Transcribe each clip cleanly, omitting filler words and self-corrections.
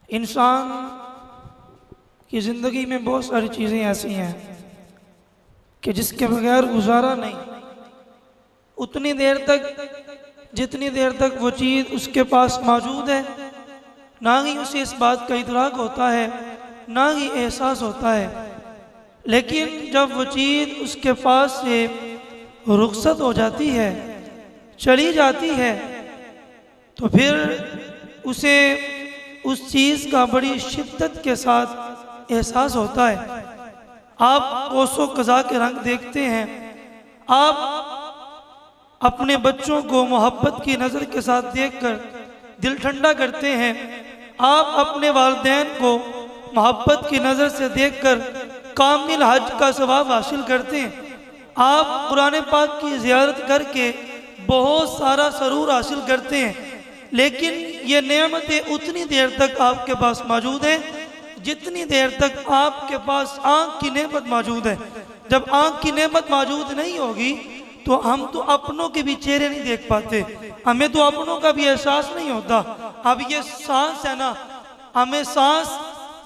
इंसान की ज़िंदगी में बहुत सारी चीज़ें ऐसी हैं कि जिसके बगैर गुजारा नहीं। उतनी देर तक जितनी देर तक वो चीज़ उसके पास मौजूद है, ना ही उसे इस बात का इदराक होता है, ना ही एहसास होता है। लेकिन जब वो चीज़ उसके पास से रुखसत हो जाती है, चली जाती है, तो फिर उसे उस चीज़ का बड़ी शिद्दत के साथ एहसास होता है। आप कोसों कज़ा के रंग देखते हैं, आप अपने बच्चों को मोहब्बत की नज़र के साथ देखकर दिल ठंडा करते हैं, आप अपने वालिदैन को मोहब्बत की नज़र से देखकर कामिल हज का सवाब हासिल करते हैं, आप कुरान पाक की ज़ियारत करके बहुत सारा सरूर हासिल करते हैं। लेकिन ये नेमतें उतनी देर तक आपके पास मौजूद हैं जितनी देर तक आपके पास आँख की नेमत मौजूद है। जब आँख की नेमत मौजूद नहीं होगी तो हम तो अपनों के भी चेहरे नहीं देख पाते, हमें तो अपनों का भी एहसास नहीं होता। अब ये सांस है ना, हमें सांस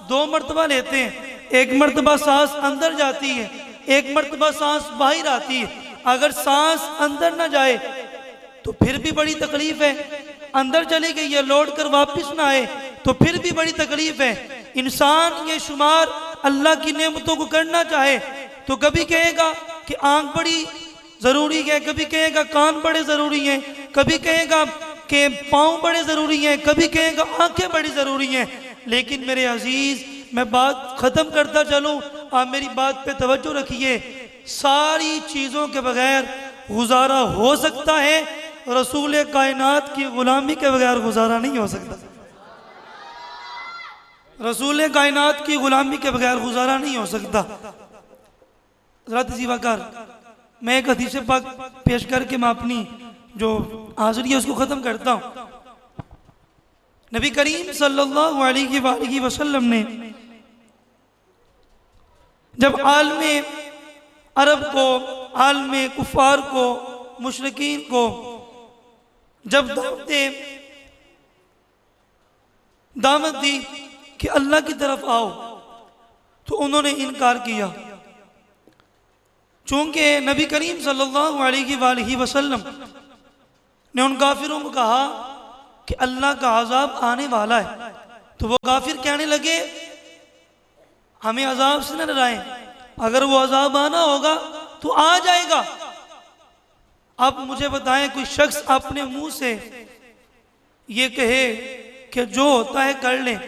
2 मरतबा लेते हैं, एक मरतबा सांस अंदर जाती है, एक मरतबा सांस बाहर आती है। अगर सांस अंदर ना जाए तो फिर भी बड़ी तकलीफ है, अंदर चली गई है लौट कर वापिस ना आए तो फिर भी बड़ी तकलीफ है। इंसान ये शुमार अल्लाह की नेमतों को करना चाहे तो कभी कहेगा कि आंख बड़ी ज़रूरी है, कभी कहेगा कान बड़े ज़रूरी हैं, कभी कहेगा कि पाँव बड़े ज़रूरी हैं, कभी कहेगा आंखें बड़ी ज़रूरी हैं। लेकिन मेरे अजीज़, मैं बात ख़त्म करता चलूँ, आप मेरी बात पे तवज्जो रखिए। सारी चीज़ों के बगैर गुजारा हो सकता है, रसूल कायनात की गुलामी के बगैर गुजारा नहीं हो सकता। रसूल कायनात की गुलामी के बगैर गुजारा नहीं हो सकता। ज़रा तज़ीवा कर, मैं एक हदीस पाक पेश करके मैं अपनी जो हाज़िरी है उसको ख़त्म करता हूँ। नबी करीम सल्लल्लाहु अलैहि वसल्लम ने जब आलमे अरब को, आलमे कुफ़ार को, मुशरिकीन को जब दावत दी कि अल्लाह की तरफ आओ, तो उन्होंने इनकार किया। चूंकि नबी करीम सल्लल्लाहु अलैहि वसल्लम ने उन काफिरों को कहा कि अल्लाह का अजाब आने वाला है, तो वो काफिर कहने लगे हमें अजाब से न डराएं, अगर वो अजाब आना होगा तो आ जाएगा। अब मुझे बताएं, कोई शख्स अपने मुंह से ये कहे कि जो होता है कर लें,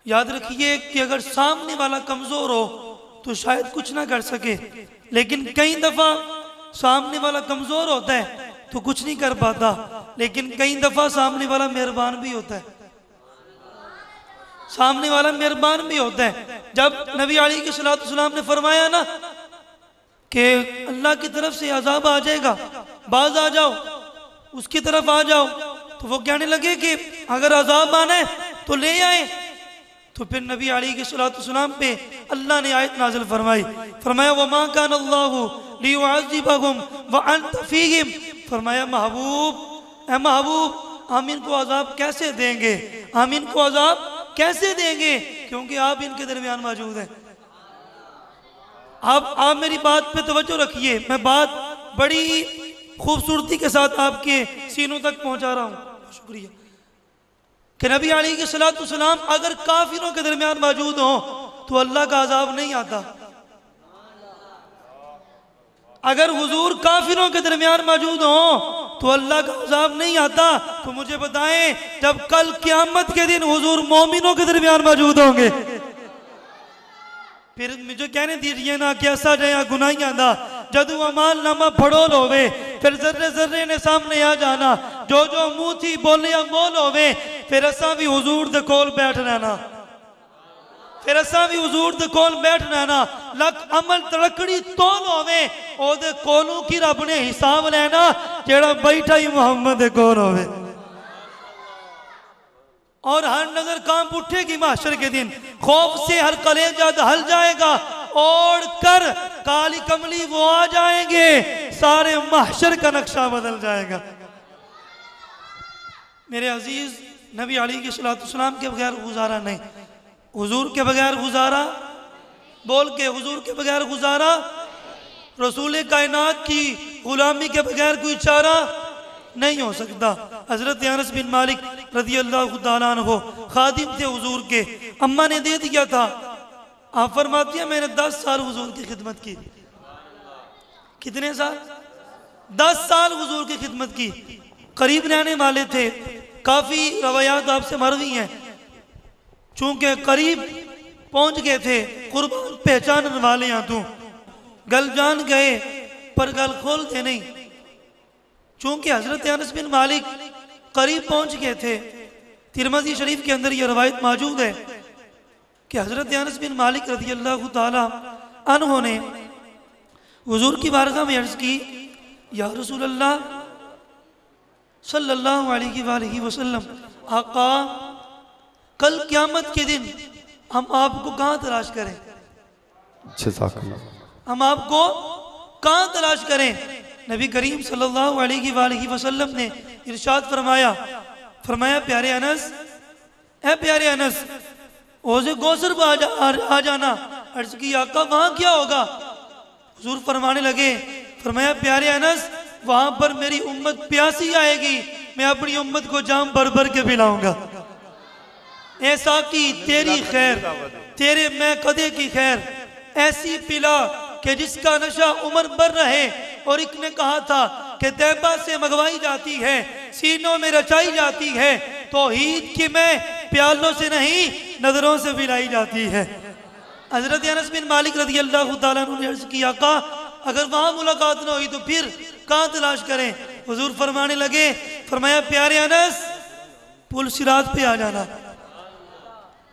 याद रखिए कि अगर सामने वाला कमजोर हो तो शायद कुछ ना कर सके, लेकिन कई दफा सामने वाला कमजोर होता है तो कुछ नहीं कर पाता, लेकिन कई दफा सामने वाला मेहरबान भी होता है, सामने वाला मेहरबान भी होता है। जब नबी अलैहिस्सलाम ने फरमाया ना कि अल्लाह की तरफ से अजाब आ जाएगा, बाज आ जाओ, उसकी तरफ आ जाओ, तो वो कहने लगे कि अगर अजाब आना है तो ले आए। तो फिर नबी अलैहिस्सलाम पे अल्लाह ने आयत नाज़िल फरमाई, फरमाया वमा कान अल्लाहु लियुअज़्ज़िबहुम व अंत फीहिम, फरमाया महबूब, ए महबूब, हम इनको अजाब कैसे देंगे, हम इनको अजाब कैसे देंगे, क्योंकि आप इनके दरमियान मौजूद हैं। आप मेरी बात पे तवज्जो रखिए, मैं बात बड़ी खूबसूरती के साथ आपके सीनों तक पहुंचा रहा हूँ। शुक्रिया। कि नबी अलैहिस्सलाम अगर काफिरों के दरमियान मौजूद हो तो अल्लाह का अजाब नहीं आता। अगर हुजूर काफिरों के दरमियान मौजूद हो तो अल्लाह का अजाब नहीं आता। तो मुझे बताएं, जब कल क़यामत के दिन हुजूर मोमिनों के दरमियान मौजूद होंगे, फिर मुझे कहने दीजिए ना कि ऐसा जया गुनाहियां दा जदू अमाल नामा फड़ोल होवे, फिर जर्रे जर्रे ने सामने आ जाना, जो जो मुंह थी बोलिया बोल होवे, फिर असा भी हुजूर दे कोल बैठ रहना, फिर असा भी हुजूर दे कोल बैठ रहना। लक अमल तड़कड़ी तोल होवे, ओदे कोलों की रब ने हिसाब लेना जेड़ा बैठा ही मोहम्मद दे कोल होवे। और हर नजर कांप उठेगी महशर के दिन, खौफ से हर कलेजा दहल जाएगा, ओढ़ कर काली कमली वो आ जाएंगे, सारे महशर का नक्शा बदल जाएगा। मेरे अजीज, नबी अलैहिस्सलाम के बगैर गुजारा नहीं, हुजूर के बगैर गुजारा, बोल के हुजूर के बगैर गुजारा, रसूल कायनात की गुलामी के बगैर कोई चारा नहीं हो सकता। हजरत अनस बिन मालिक रज़ी अल्लाह तआला अन्हु खादिम थे हुजूर के, अम्मा ने दे दिया था। आप फरमाती हैं मैंने 10 साल हुजूर की खिदमत की। कितने साल? 10 साल हुजूर की खिदमत की। करीब रहने वाले थे, काफी रवायात आपसे मरवी हैं, चूंकि करीब पहुंच गए थे, कुर्बान पहचानने वाले यहाँ तू गल जान गए पर गल खोलते नहीं। चूंकि हजरत अनस बिन मालिक करीब पहुंच गए थे, तिरमिज़ी शरीफ के अंदर यह रवायत मौजूद है कि हजरत अनस बिन मालिक रज़ी अल्लाह तआला अन्हु ने हुजूर की बारगाह में अर्ज़ की, या रसूल अल्लाह सल्लल्लाहु अलैहि वसल्लम, आका कल क़यामत के दिन हम आपको कहाँ तलाश करें? हम आपको कहाँ तलाश करें? नबी करीम सल्लल्लाहु अलैहि वसल्लम ने इरशाद फरमाया, प्यारे अनस, ऐ प्यारे अनस, ओज़े गौसर पर आ जाना। अर्ज़ की आका वहाँ क्या होगा? हुजूर फरमाने लगे, प्यारे अनस, वहां पर मेरी उम्मत प्यासी आएगी, मैं अपनी उम्मत को जाम भर भर के पिलाऊंगा। ऐसा कि तेरी खैर, तेरे मैं कदे की खैर ऐसी पिला कि जिसका नशा उम्र भर रहे। और एक ने कहा था कि तैबा से मंगवाई जाती है, सीनों में रचाई जाती है, तौहीद की मैं प्यालों से नहीं नजरों से पिलाई जाती है। हजरत अनस बिन मालिक रज़ी अल्लाह तआला अन्हु ने अर्ज़ किया, का अगर वहां मुलाकात न हुई तो फिर कहाँ तलाश करें? हुजूर फरमाने लगे, प्यारे अनस, पुल सिरात पे आ जाना,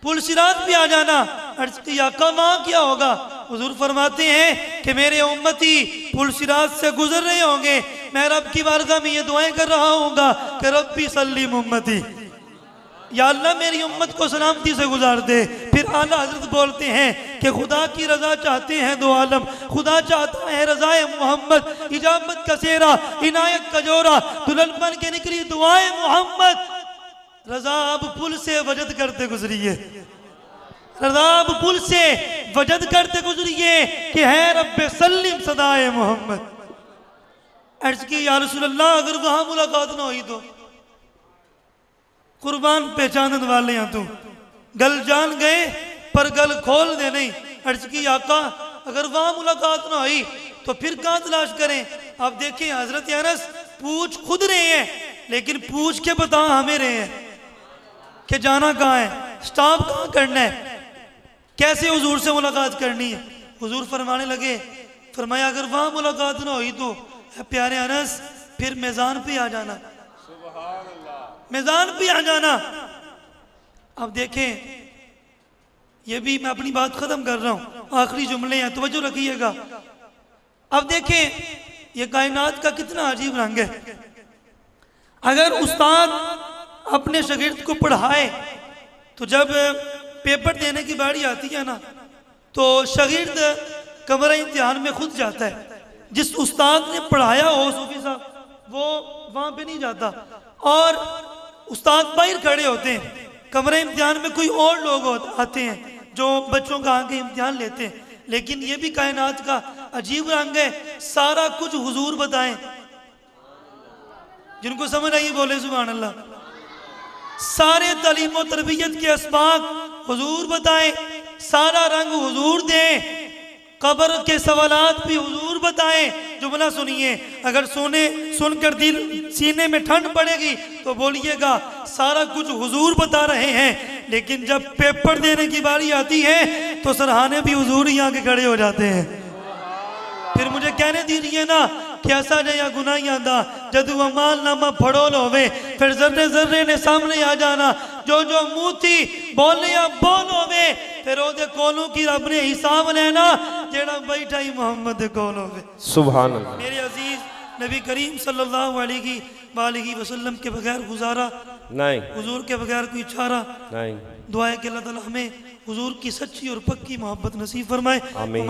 पुल सिरात पे आ जाना। अर्ज़ की आका वहां क्या होगा? हुजूर फरमाते हैं कि मेरे उम्मती पुल सिरात से गुजर रहे होंगे, मैं रब की बारगाह में ये दुआएं कर रहा हूँगा कि रब्बी सल्लिम उम्मती, या अल्लाह मेरी उम्मत को सलामती से गुजार दे। फिर आला हजरत बोलते हैं कि खुदा की रजा चाहते हैं दो आलम, खुदा चाहता है रजाए मोहम्मद, इजाबत का सेहरा, इनायत का जोरा, दुल्हन बन के निकली दुआए मोहम्मद। रजा अब पुल से वजद करते गुजरिए, रजा अब पुल से वजद करते गुजरिए कि है रब्बे सल्लिम सदाए मोहम्मद। अर्ज़ की या रसूल अल्लाह, अगर वहां मुलाकात ना हुई तो? कुर्बान पहचानने वाले हैं तू, गल जान गए पर गल खोल दे नहीं। अर्ज़ की आका अगर वहां मुलाकात ना हुई तो फिर कहाँ तलाश करें? आप देखें हजरत अनस पूछ खुद रहे हैं, लेकिन पूछ के बता हमें रहे हैं कि जाना कहाँ है, स्टॉप कहाँ करना है, कैसे हुजूर से मुलाकात करनी है। हुजूर फरमाने लगे, फरमाया अगर वहां मुलाकात ना हुई तो प्यारे अनस फिर मैदान पे आ जाना, मैदान पे आ जाना। अब देखें, ये भी मैं अपनी बात खत्म कर रहा हूं, आखिरी जुमले हैं, तवज्जो रखिएगा। अब देखें ये कायनात का कितना अजीब रंग है। अगर उस्ताद अपने शागिर्द को पढ़ाए तो जब पेपर देने की बारी आती है ना, तो शागिर्द कमरा इम्तिहान में खुद जाता है। जिस उस्ताद ने पढ़ाया हो सूफी साहब, वो वहां पे नहीं जाता, और उस्ताद बाहर खड़े होते हैं। कमरे इम्तिहान में कोई और लोग आते हैं जो बच्चों का आगे इम्तिहान लेते हैं। लेकिन ये भी कायनात का अजीब रंग है, सारा कुछ हुजूर बताएं। जिनको समझ आई बोले सुभान अल्लाह। सारे तालीम और तरबियत के असबाब हुजूर बताएं, सारा रंग हुजूर दें, कब्र के सवालात भी हुजूर बताएं। जुमला सुनिए, अगर सुनकर दिल सीने में ठंड पड़ेगी तो बोलिएगा सारा कुछ हुजूर बता रहे हैं, लेकिन जब पेपर देने की बारी आती है तो सरहाने भी हुजूर ही आके खड़े हो जाते हैं। फिर मुझे कहने दीजिए ना, कैसा जया गुनाहियां दा जदू अमाल नामा फड़ोल होवे, फिर जर्रे जर्रे ने सामने आ जाना, जो जो मुंह थी बोले या बोल होवे, फिर ओदे कोलों की रब ने हिसाब लेना जेड़ा बैठा ही मोहम्मद कोल होवे। सुभान अल्लाह। मेरे अजीज नबी करीम सल्लल्लाहु अलैहि वसल्लम के बगैर गुजारा नहीं, हुजूर के बगैर कोई चारा नहीं। दुआ है कि अल्लाह ताला हमें हुजूर की सच्ची और पक्की मोहब्बत नसीब फरमाए। आमीन।